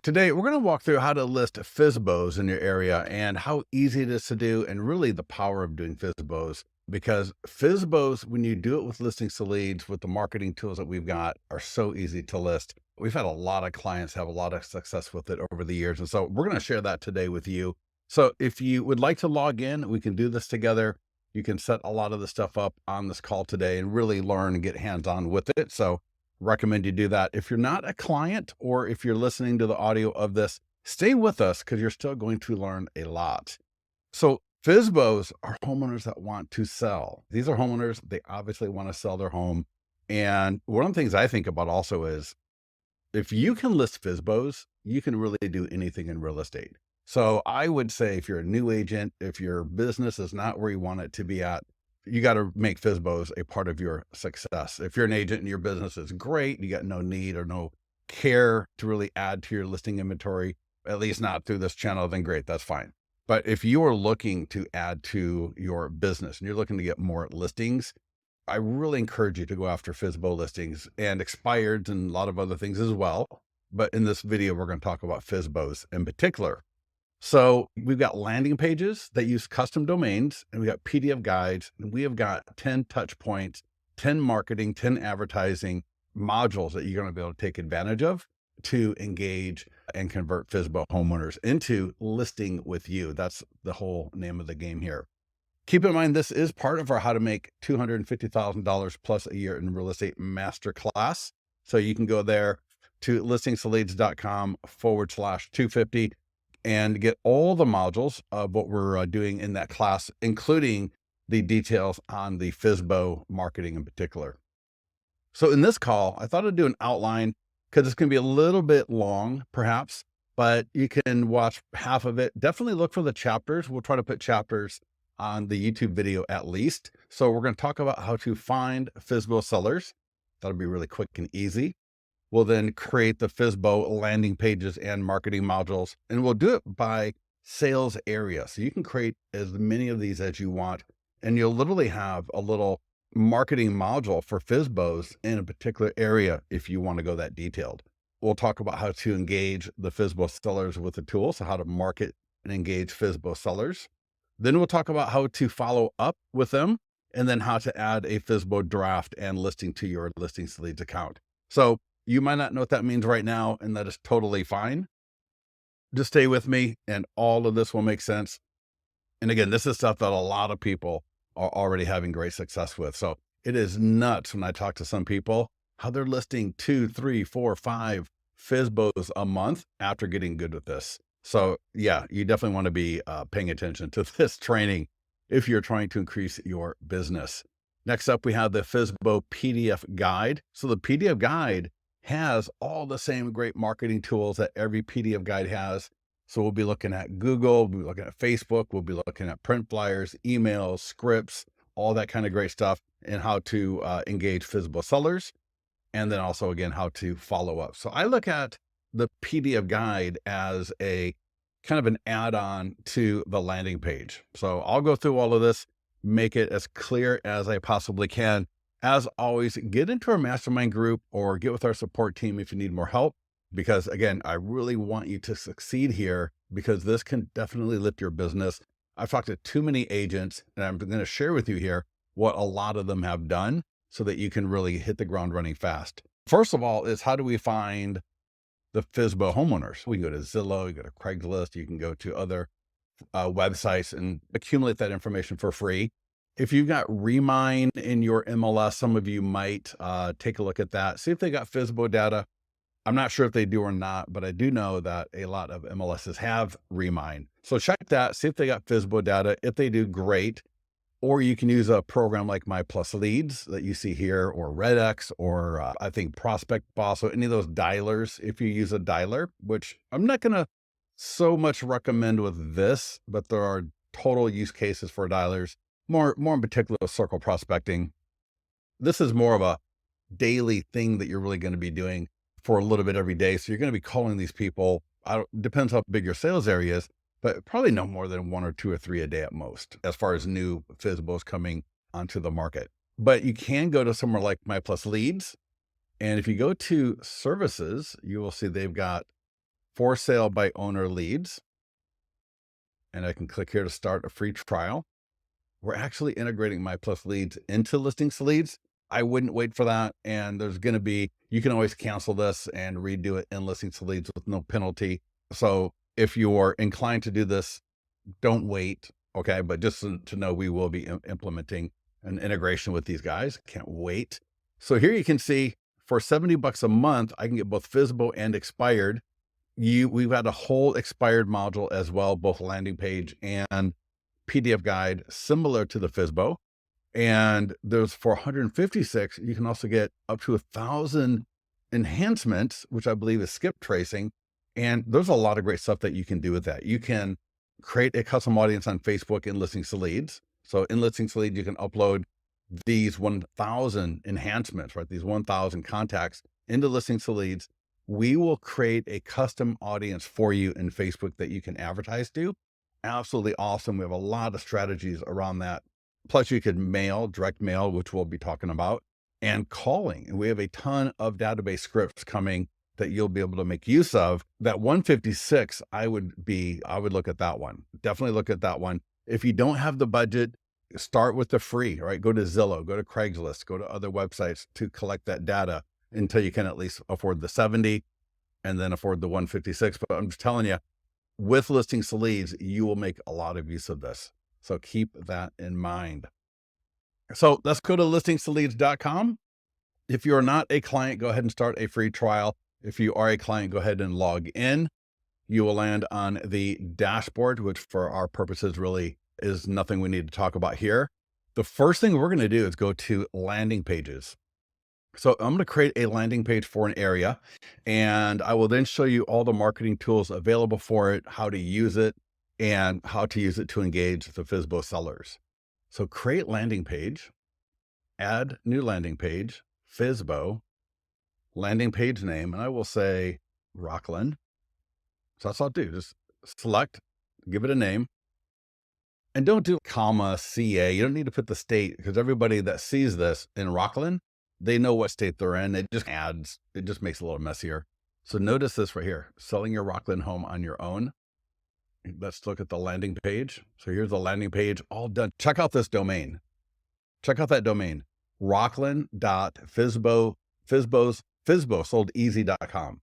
Today, we're going to walk through how to list FSBOs in your area and how easy it is to do, and really the power of doing FSBOs. Because FSBOs, when you do it with listings to leads, with the marketing tools that we've got, are so easy to list. We've had a lot of clients have a lot of success with it over the years. And so we're going to share that today with you. So if you would like to log in, we can do this together. You can set a lot of the stuff up on this call today and really learn and get hands-on with it. So recommend you do that. If you're not a client or if you're listening to the audio of this, stay with us because you're still going to learn a lot. So FSBOs are homeowners that want to sell. These are homeowners, they obviously want to sell their home. And one of the things I think about also is if you can list FSBOs, you can really do anything in real estate. So I would say if you're a new agent, if your business is not where you want it to be at, you got to make FSBOs a part of your success. If you're an agent and your business is great, you got no need or no care to really add to your listing inventory, at least not through this channel, then great, that's fine. But if you are looking to add to your business and you're looking to get more listings, I really encourage you to go after FSBO listings and expireds and a lot of other things as well. But in this video, we're going to talk about FSBOs in particular. So we've got landing pages that use custom domains, and we got PDF guides, and we have got 10 touch points, 10 marketing, 10 advertising modules that you're going to be able to take advantage of to engage and convert FSBO homeowners into listing with you. That's the whole name of the game here. Keep in mind, this is part of our How to Make $250,000 plus a year in real estate masterclass. So you can go there to listingstoleads.com/250 and get all the modules of what we're doing in that class, including the details on the FSBO marketing in particular. So in this call, I thought I'd do an outline because it's going to be a little bit long, perhaps, but you can watch half of it. Definitely look for the chapters. We'll try to put chapters on the YouTube video at least. So we're going to talk about how to find FSBO sellers. That'll be really quick and easy. We'll then create the FSBO landing pages and marketing modules, and we'll do it by sales area. So you can create as many of these as you want, and you'll literally have a little marketing module for FSBOs in a particular area if you want to go that detailed. We'll talk about how to engage the FSBO sellers with the tool, so how to market and engage FSBO sellers. Then we'll talk about how to follow up with them, and then how to add a FSBO draft and listing to your listings leads account. So you might not know what that means right now, and that is totally fine. Just stay with me and all of this will make sense. And again, this is stuff that a lot of people are already having great success with. So it is nuts when I talk to some people, how they're listing 2, 3, 4, 5 FSBOs a month after getting good with this. So yeah, you definitely want to be paying attention to this training if you're trying to increase your business. Next up, we have the FSBO PDF guide. So the PDF guide has all the same great marketing tools that every PDF guide has. So we'll be looking at Google, we'll be looking at Facebook, we'll be looking at print flyers, emails, scripts, all that kind of great stuff, and how to engage FSBO sellers. And then also, again, how to follow up. So I look at the PDF guide as a kind of an add-on to the landing page. So I'll go through all of this, make it as clear as I possibly can. As always, get into our mastermind group or get with our support team if you need more help, because again, I really want you to succeed here because this can definitely lift your business. I've talked to too many agents, and I'm going to share with you here what a lot of them have done so that you can really hit the ground running fast. First of all is, how do we find the FSBO homeowners? We can go to Zillow, you go to Craigslist, you can go to other websites and accumulate that information for free. If you've got Remine in your MLS, some of you might take a look at that. See if they got FSBO data. I'm not sure if they do or not, but I do know that a lot of MLSs have Remine. So check that, see if they got FSBO data. If they do, great. Or you can use a program like My Plus Leads that you see here, or RedX, or I think Prospect Boss, or any of those dialers. If you use a dialer, which I'm not going to so much recommend with this, but there are total use cases for dialers. More in particular, circle prospecting. This is more of a daily thing that you're really going to be doing for a little bit every day. So you're going to be calling these people. Depends how big your sales area is, but probably no more than 1 or 2 or 3 a day at most, as far as new FSBOs coming onto the market. But you can go to somewhere like My Plus Leads. And if you go to services, you will see they've got for sale by owner leads. And I can click here to start a free trial. We're actually integrating My Plus Leads into Listings Leads. I wouldn't wait for that. And there's going to be, you can always cancel this and redo it in Listings Leads with no penalty. So if you're inclined to do this, don't wait. Okay. But just to know, we will be implementing an integration with these guys. Can't wait. So here you can see for $70 a month, I can get both FSBO and expired. We've got a whole expired module as well, both landing page and PDF guide, similar to the FSBO. And there's for 156, you can also get up to 1,000 enhancements, which I believe is skip tracing. And there's a lot of great stuff that you can do with that. You can create a custom audience on Facebook in Listings to Leads. So in Listings to Leads, you can upload these 1,000 enhancements, right? These 1,000 contacts into Listings to Leads. We will create a custom audience for you in Facebook that you can advertise to. Absolutely awesome. We have a lot of strategies around that. Plus you could mail, direct mail, which we'll be talking about, and calling. And we have a ton of database scripts coming that you'll be able to make use of. That 156, I would look at that one. Definitely look at that one. If you don't have the budget, start with the free, right? Go to Zillow, go to Craigslist, go to other websites to collect that data until you can at least afford the 70 and then afford the 156. But I'm just telling you, with Listings to Leads, you will make a lot of use of this. So keep that in mind. So let's go to listingstoleads.com. If you're not a client, go ahead and start a free trial. If you are a client, go ahead and log in. You will land on the dashboard, which for our purposes really is nothing we need to talk about here. The first thing we're going to do is go to landing pages. So I'm going to create a landing page for an area, and I will then show you all the marketing tools available for it, how to use it, and how to use it to engage the FSBO sellers. So create landing page, add new landing page, FSBO, landing page name, and I will say Rockland. So that's all I'll do. Just select, give it a name, and don't do comma CA. You don't need to put the state, because everybody that sees this in Rockland, they know what state they're in. It just adds, it just makes it a little messier. So notice this right here, selling your Rockland home on your own. Let's look at the landing page. So here's the landing page, all done. Check out this domain. Check out that domain, rockland.fsbo.com.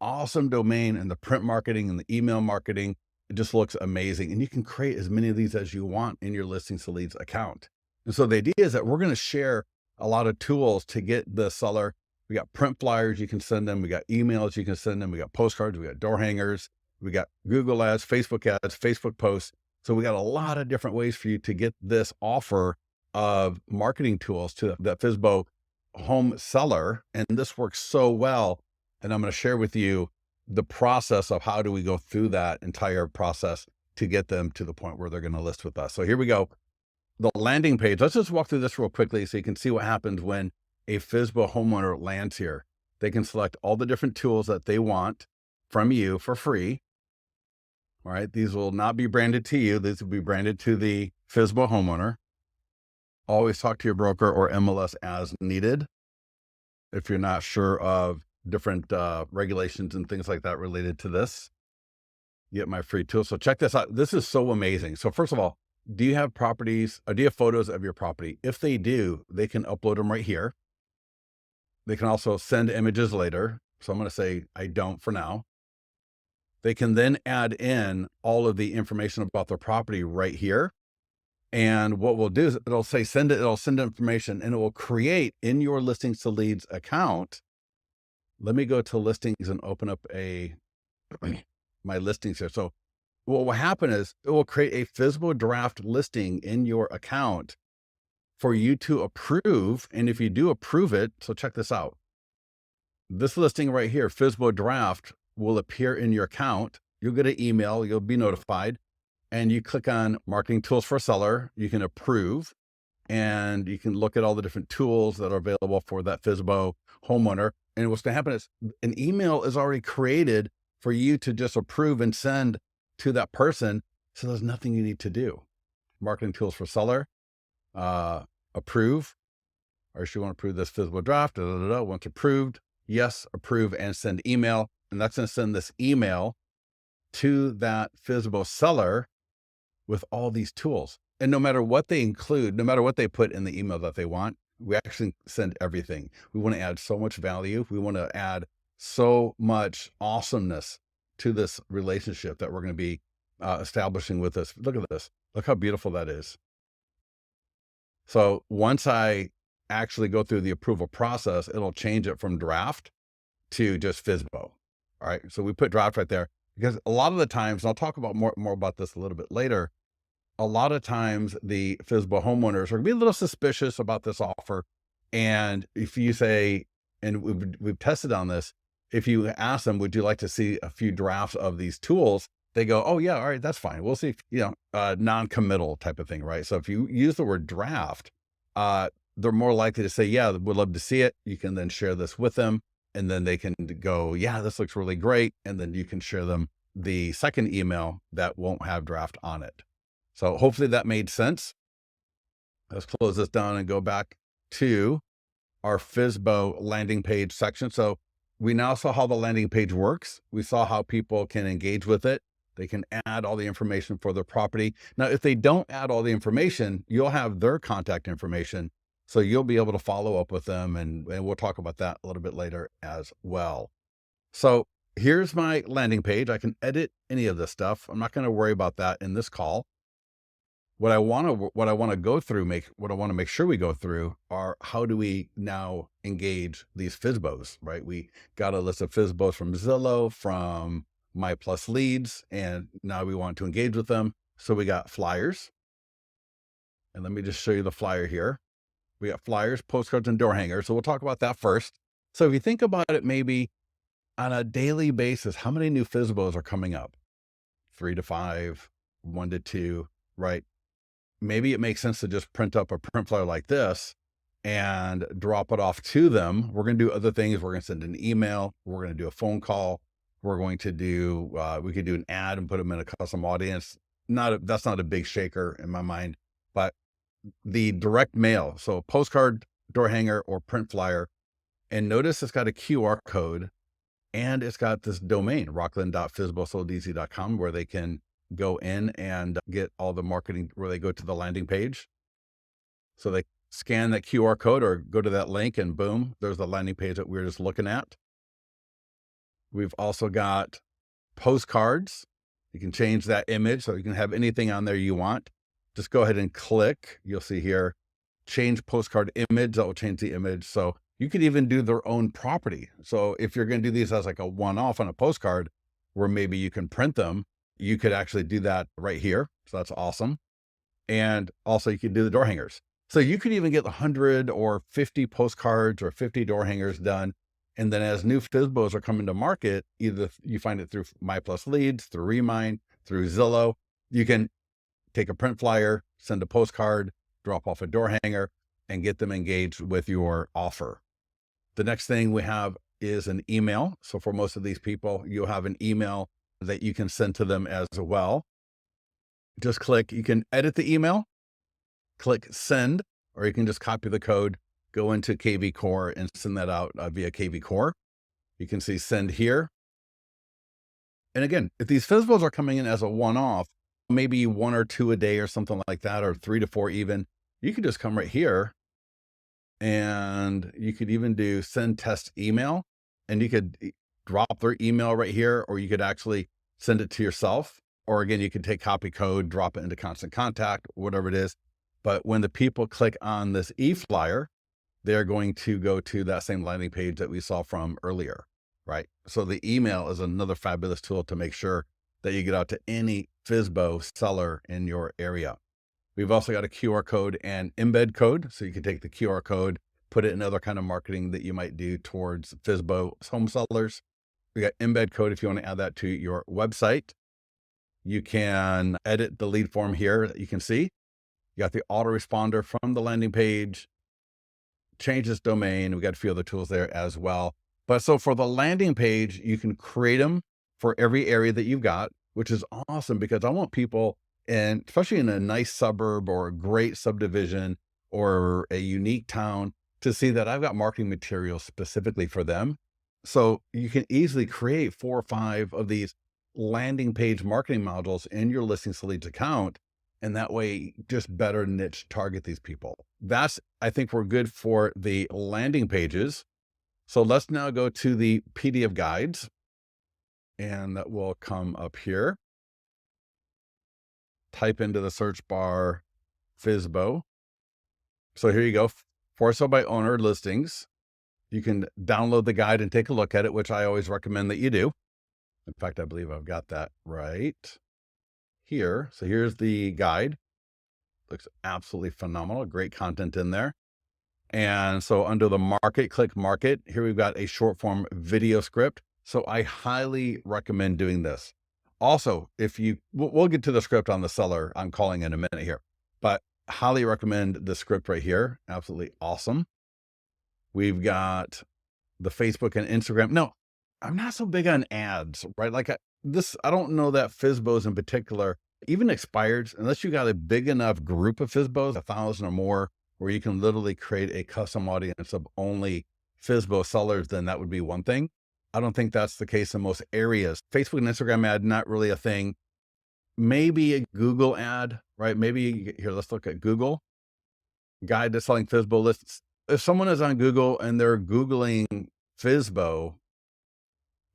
Awesome domain, and the print marketing and the email marketing, it just looks amazing. And you can create as many of these as you want in your Listings to Leads account. And so the idea is that we're going to share a lot of tools to get the seller. We got print flyers you can send them. We got emails you can send them. We got postcards. We got door hangers. We got Google ads, Facebook posts. So we got a lot of different ways for you to get this offer of marketing tools to that FSBO home seller. And this works so well. And I'm going to share with you the process of how do we go through that entire process to get them to the point where they're going to list with us. So here we go. The landing page. Let's just walk through this real quickly so you can see what happens when a FSBO homeowner lands here. They can select all the different tools that they want from you for free. All right. These will not be branded to you. These will be branded to the FSBO homeowner. Always talk to your broker or MLS as needed. If you're not sure of different regulations and things like that related to this, get my free tool. So check this out. This is so amazing. So first of all, do you have properties, or do you have photos of your property? If they do, they can upload them right here. They can also send images later. So I'm going to say I don't for now. They can then add in all of the information about their property right here. And what we'll do is it'll say, it'll send information, and it will create in your Listings to Leads account. Let me go to listings and open up my listings here. So what will happen is it will create a FSBO draft listing in your account for you to approve. And if you do approve it, so check this out. This listing right here, FSBO draft, will appear in your account. You'll get an email, you'll be notified, and you click on marketing tools for seller. You can approve, and you can look at all the different tools that are available for that FSBO homeowner. And what's going to happen is an email is already created for you to just approve and send to that person. So there's nothing you need to do. Marketing tools for seller, approve, or she want to approve this FSBO draft, Once approved, yes, approve and send email. and that's going to send this email to that FSBO seller with all these tools. And no matter what they include, no matter what they put in the email that they want, we actually send everything. We want to add so much value. We want to add so much awesomeness to this relationship that we're going to be establishing with this. Look at this. Look how beautiful that is. So once I actually go through the approval process, it'll change it from draft to just FSBO. All right. So we put draft right there because a lot of the times, and I'll talk about more about this a little bit later, a lot of times the FSBO homeowners are gonna be a little suspicious about this offer. And if you say, and we've tested on this, if you ask them, would you like to see a few drafts of these tools? They go, oh yeah, all right, that's fine. We'll see, non-committal type of thing, right? So if you use the word draft, they're more likely to say, yeah, we'd love to see it. You can then share this with them and then they can go, yeah, this looks really great. And then you can share them the second email that won't have draft on it. So hopefully that made sense. Let's close this down and go back to our FSBO landing page section. So we now saw how the landing page works. We saw how people can engage with it. They can add all the information for their property. Now, if they don't add all the information, you'll have their contact information. So you'll be able to follow up with them. And we'll talk about that a little bit later as well. So here's my landing page. I can edit any of this stuff. I'm not going to worry about that in this call. What I want to go through, what I want to make sure we go through are how do we now engage these FSBOs, right? We got a list of FSBOs from Zillow, from My Plus Leads, and now we want to engage with them. So we got flyers. And let me just show you the flyer here. We got flyers, postcards, and door hangers. So we'll talk about that first. So if you think about it, maybe on a daily basis, how many new FSBOs are coming up? 3 to 5, 1 to 2, right? Maybe it makes sense to just print up a print flyer like this and drop it off to them. We're going to do other things. We're going to send an email. We're going to do a phone call. We're going to do, we could do an ad and put them in a custom audience. That's not a big shaker in my mind, but the direct mail. So postcard, door hanger, or print flyer. And notice it's got a QR code and it's got this domain, rockland.fsbosoldz.com, where they can go in and get all the marketing, where they go to the landing page. So they scan that QR code or go to that link and boom, there's the landing page that we were just looking at. We've also got postcards. You can change that image so you can have anything on there you want. Just go ahead and click. You'll see here, change postcard image. That will change the image. So you could even do their own property. So if you're going to do these as like a one-off on a postcard where maybe you can print them, you could actually do that right here. So that's awesome. And also you could do the door hangers. So you could even get 100 or 50 postcards or 50 door hangers done. And then as new FSBOs are coming to market, either you find it through My Plus Leads, through Remine, through Zillow, you can take a print flyer, send a postcard, drop off a door hanger, and get them engaged with your offer. The next thing we have is an email. So for most of these people, you'll have an email that you can send to them as well. Just click, you can edit the email, click send, or you can just copy the code, go into KV Core and send that out via KV Core. You can see send here. And again, if these FSBOs are coming in as a one-off, maybe 1 or 2 a day or something like that, or 3 to 4 even, you could just come right here and you could even do send test email, and you could drop their email right here, or you could actually send it to yourself. Or again, you could take copy code, drop it into constant contact, whatever it is. But when the people click on this e-flyer, they're going to go to that same landing page that we saw from earlier, right? So the email is another fabulous tool to make sure that you get out to any FSBO seller in your area. We've also got a QR code and embed code. So you can take the QR code, put it in other kind of marketing that you might do towards FSBO home sellers. We got embed code if you want to add that to your website. You can edit the lead form here that you can see. You got the autoresponder from the landing page, change this domain. We got a few other tools there as well. But so for the landing page, you can create them for every area that you've got, which is awesome because I want people, and especially in a nice suburb or a great subdivision or a unique town, to see that I've got marketing materials specifically for them. So you can easily create 4 or 5 of these landing page marketing modules in your Listings to Leads account. And that way, just better niche target these people. I think we're good for the landing pages. So let's now go to the PDF guides, and that will come up here. Type into the search bar FSBO. So here you go, for sale by owner listings. You can download the guide and take a look at it, which I always recommend that you do. In fact, I believe I've got that right here. So here's the guide. Looks absolutely phenomenal. Great content in there. And so under the market, click market. Here we've got a short form video script. So I highly recommend doing this. Also, we'll get to the script on the seller I'm calling in a minute here, but highly recommend the script right here. Absolutely awesome. We've got the Facebook and Instagram. No, I'm not so big on ads, right? Like I don't know that FSBOs in particular, even expireds, unless you got a big enough group of FSBOs, 1,000 or more, where you can literally create a custom audience of only FSBO sellers, then that would be one thing. I don't think that's the case in most areas. Facebook and Instagram ad, not really a thing. Maybe a Google ad, right? Maybe here, let's look at Google. Guide to selling FSBO lists. If someone is on Google and they're Googling FSBO,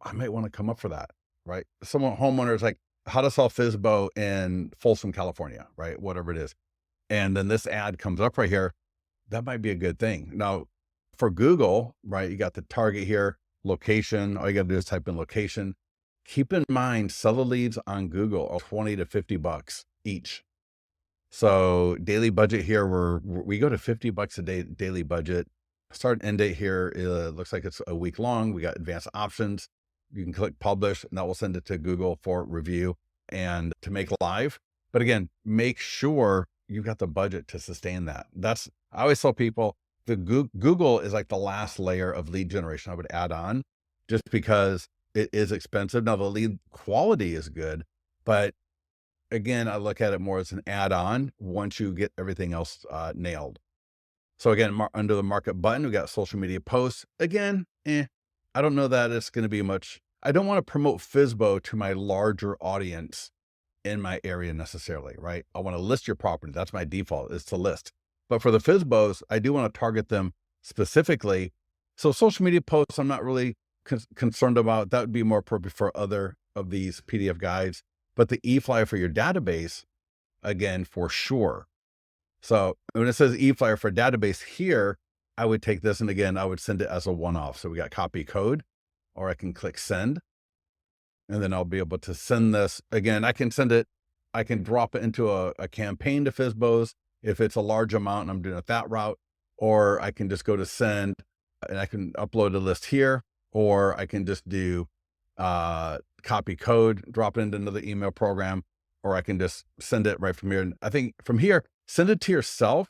I might want to come up for that, right? Homeowner is like, how to sell FSBO in Folsom, California, right? Whatever it is. And then this ad comes up right here. That might be a good thing. Now for Google, right? You got the target here, location. All you got to do is type in location. Keep in mind, seller leads on Google are 20 to 50 bucks each. So daily budget here, we go to 50 bucks a day, daily budget. Start and end date here. Looks like it's a week long. We got advanced options. You can click publish and that will send it to Google for review and to make live. But again, make sure you've got the budget to sustain that. I always tell people the Google is like the last layer of lead generation I would add on, just because it is expensive. Now the lead quality is good, but again, I look at it more as an add-on once you get everything else nailed. So again, under the market button, we got social media posts. Again, I don't know that it's going to be much. I don't want to promote FSBO to my larger audience in my area necessarily, right? I want to list your property. That's my default, is to list. But for the FSBOs, I do want to target them specifically. So social media posts, I'm not really concerned about. That would be more appropriate for other of these PDF guides. But the e-flyer for your database, again, for sure. So when it says e-flyer for database here, I would take this and again, I would send it as a one-off. So we got copy code, or I can click send. And then I'll be able to send this. Again, I can drop it into a campaign to FSBOs if it's a large amount and I'm doing it that route, or I can just go to send and I can upload a list here, or I can just do copy code, drop it into another email program, or I can just send it right from here. And I think from here, send it to yourself.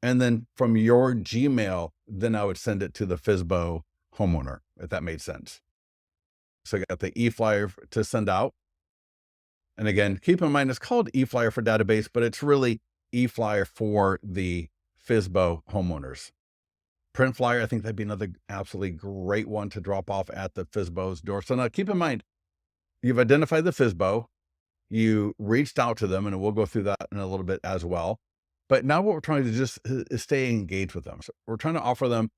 And then from your Gmail, then I would send it to the FSBO homeowner, if that made sense. So I got the e-flyer to send out. And again, keep in mind, it's called e-flyer for database, but it's really e-flyer for the FSBO homeowners. Print flyer, I think that'd be another absolutely great one to drop off at the FSBO's door. So now keep in mind, you've identified the FSBO, you reached out to them, and we'll go through that in a little bit as well. But now what we're trying to do is stay engaged with them. So we're trying to offer them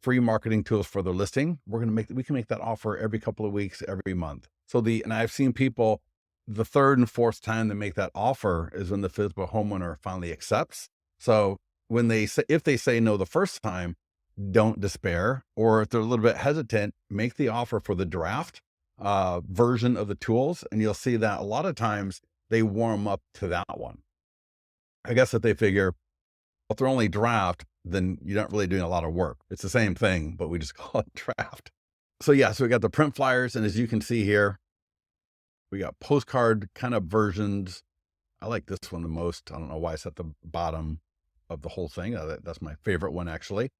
free marketing tools for their listing. We can make that offer every couple of weeks, every month. And I've seen people, the third and fourth time they make that offer is when the FSBO homeowner finally accepts. So if they say no the first time, don't despair. Or if they're a little bit hesitant, make the offer for the draft version of the tools. And you'll see that a lot of times they warm up to that one. I guess that they figure, if they're only draft, then you're not really doing a lot of work. It's the same thing, but we just call it draft. So we got the print flyers. And as you can see here, we got postcard kind of versions. I like this one the most. I don't know why it's at the bottom of the whole thing. That's my favorite one, actually.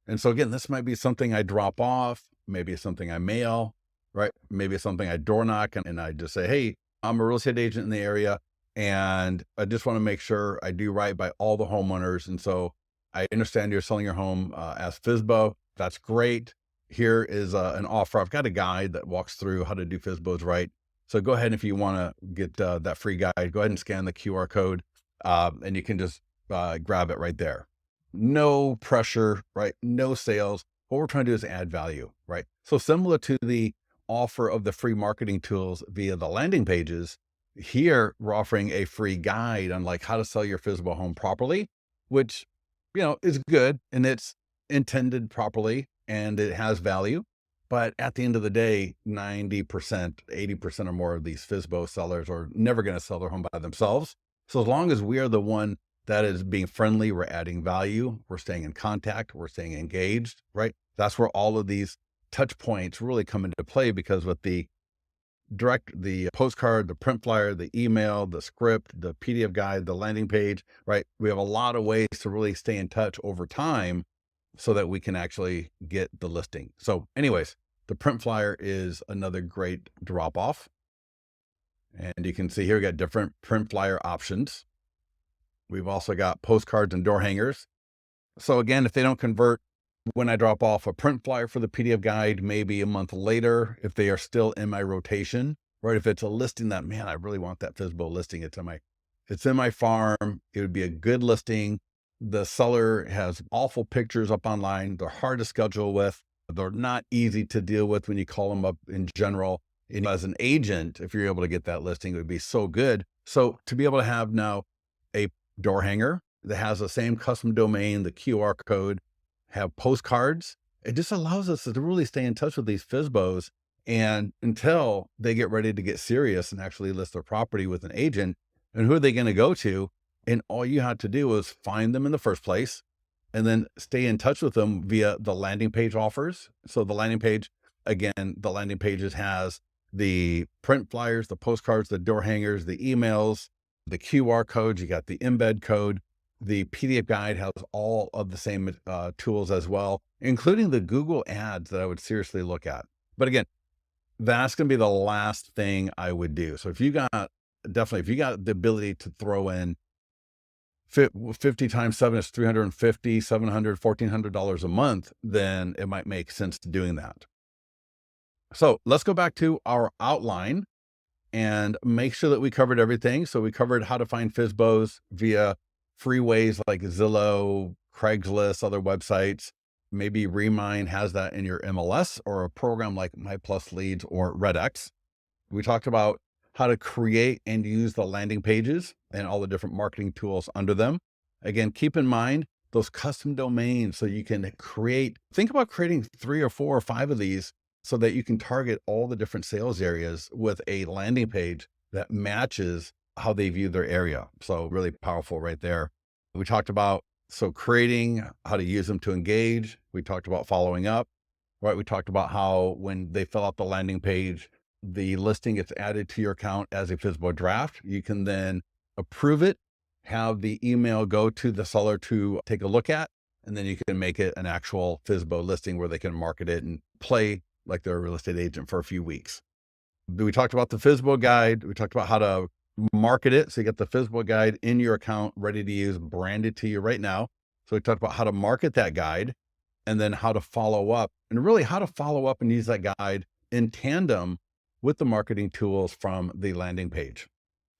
And so again, this might be something I drop off. Maybe it's something I mail, right? Maybe it's something I door knock and I just say, hey, I'm a real estate agent in the area, and I just want to make sure I do right by all the homeowners. And so I understand you're selling your home as FSBO. That's great. here is an offer. I've got a guide that walks through how to do FSBOs right. So go ahead, if you want to get that free guide, go ahead and scan the QR code, and you can just grab it right there. No pressure, right? No sales. What we're trying to do is add value, right? So similar to the offer of the free marketing tools via the landing pages, here we're offering a free guide on like how to sell your FSBO home properly, which, is good and it's intended properly and it has value. But at the end of the day, 90%, 80% or more of these FSBO sellers are never going to sell their home by themselves. So as long as we are the one that is being friendly, we're adding value, we're staying in contact, we're staying engaged, right? That's where all of these touch points really come into play, because with the postcard, the print flyer, the email, the script, the PDF guide, the landing page, right? We have a lot of ways to really stay in touch over time so that we can actually get the listing. So anyways, the print flyer is another great drop off. And you can see here, we got different print flyer options. We've also got postcards and door hangers. So again, if they don't convert when I drop off a print flyer for the PDF guide, maybe a month later, if they are still in my rotation, right? If it's a listing that, man, I really want that FSBO listing. It's in my farm. It would be a good listing. The seller has awful pictures up online. They're hard to schedule with. They're not easy to deal with when you call them up in general. And as an agent, if you're able to get that listing, it would be so good. So to be able to have now a door hanger that has the same custom domain, the QR code, have postcards, it just allows us to really stay in touch with these FSBOs, and until they get ready to get serious and actually list their property with an agent. And who are they going to go to? And all you had to do was find them in the first place and then stay in touch with them via the landing page offers. So the landing page, again, the landing pages has the print flyers, the postcards, the door hangers, the emails, the QR codes, you got the embed code. The PDF guide has all of the same tools as well, including the Google ads that I would seriously look at. But again, that's going to be the last thing I would do. So if you got the ability to throw in 50 times 7 is 350, 700, $1,400 a month, then it might make sense to doing that. So let's go back to our outline and make sure that we covered everything. So we covered how to find FSBOs via free ways like Zillow, Craigslist, other websites. Maybe Remine has that in your MLS, or a program like My Plus Leads or RedX. We talked about how to create and use the landing pages and all the different marketing tools under them. Again, keep in mind those custom domains so you can think about creating 3 or 4 or 5 of these so that you can target all the different sales areas with a landing page that matches how they view their area. So really powerful right there. We talked about creating, how to use them to engage. We talked about following up, right? We talked about how when they fill out the landing page, the listing gets added to your account as a FSBO draft. You can then approve it, have the email go to the seller to take a look at, and then you can make it an actual FSBO listing where they can market it and play like they're a real estate agent for a few weeks. We talked about the FSBO guide. We talked about how to market it. So you get the FSBO guide in your account, ready to use, branded to you right now. So we talked about how to market that guide, and then how to follow up, and really how to follow up and use that guide in tandem with the marketing tools from the landing page.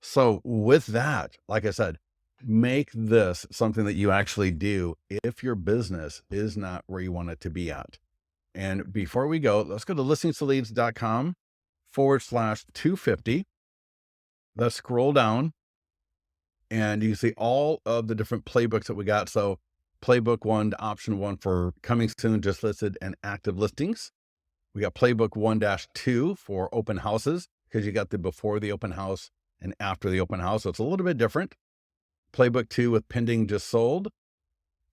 So with that, like I said, make this something that you actually do if your business is not where you want it to be at. And before we go, let's go to listingstoleads.com/250. Let's scroll down and you can see all of the different playbooks that we got. So playbook 1 to option 1 for coming soon, just listed, and active listings. We got playbook 1-2 for open houses, because you got the before the open house and after the open house. So it's a little bit different. Playbook 2 with pending just sold.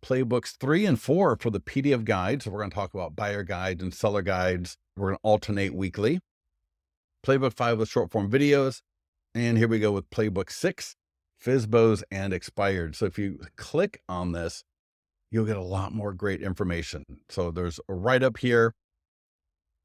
Playbooks 3 and 4 for the PDF guide. So we're going to talk about buyer guides and seller guides. We're going to alternate weekly. Playbook 5 with short form videos. And here we go with playbook 6, FSBOs and expired. So if you click on this, you'll get a lot more great information. So there's a write-up here.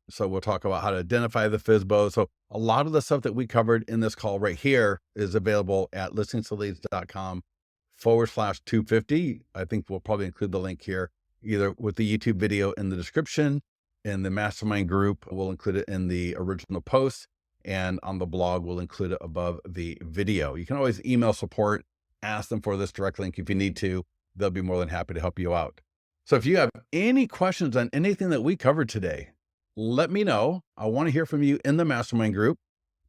So we'll talk about how to identify the FSBO. So a lot of the stuff that we covered in this call right here is available at listingstoleads.com/250. I think we'll probably include the link here, either with the YouTube video in the description in the mastermind group. We'll include it in the original post, and on the blog, we'll include it above the video. You can always email support, ask them for this direct link if you need to. They'll be more than happy to help you out. So if you have any questions on anything that we covered today, let me know. I want to hear from you in the mastermind group.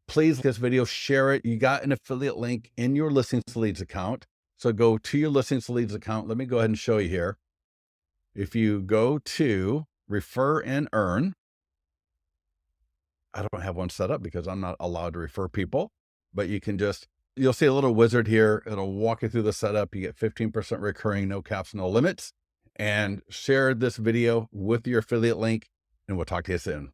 Please like this video, share it. You got an affiliate link in your Listings to Leads account. So go to your Listings to Leads account. Let me go ahead and show you here. If you go to Refer and Earn, I don't have one set up because I'm not allowed to refer people, but you can you'll see a little wizard here. It'll walk you through the setup. You get 15% recurring, no caps, no limits. And share this video with your affiliate link, and we'll talk to you soon.